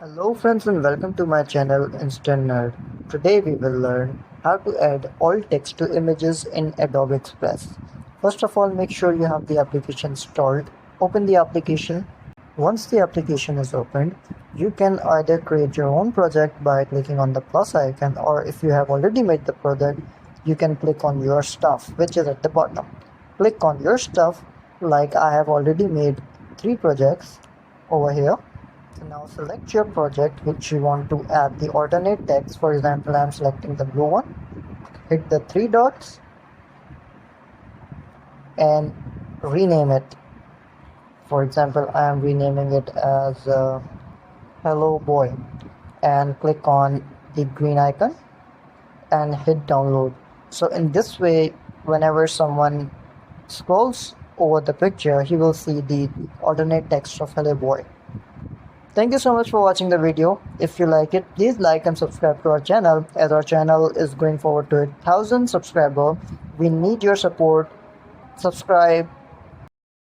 Hello friends and welcome to my channel Instant Nerd. Today we will learn how to add alt text to images in Adobe Express. First of all, make sure you have the application installed. Open the application. Once the application is opened, you can either create your own project by clicking on the plus icon, or if you have already made the project, you can click on your stuff, which is at the bottom. Click on your stuff, like I have already made 3 projects over here. So now select your project which you want to add the alternate text. For example, I am selecting the blue one. Hit the 3 dots and rename it. For example, I am renaming it as Hello Boy, and click on the green icon and hit download. So in this way, whenever someone scrolls over the picture, he will see the alternate text of Hello Boy. Thank you so much for watching the video. If you like it, please like and subscribe to our channel, as our channel is going forward to 1,000 subscribers. We need your support. Subscribe,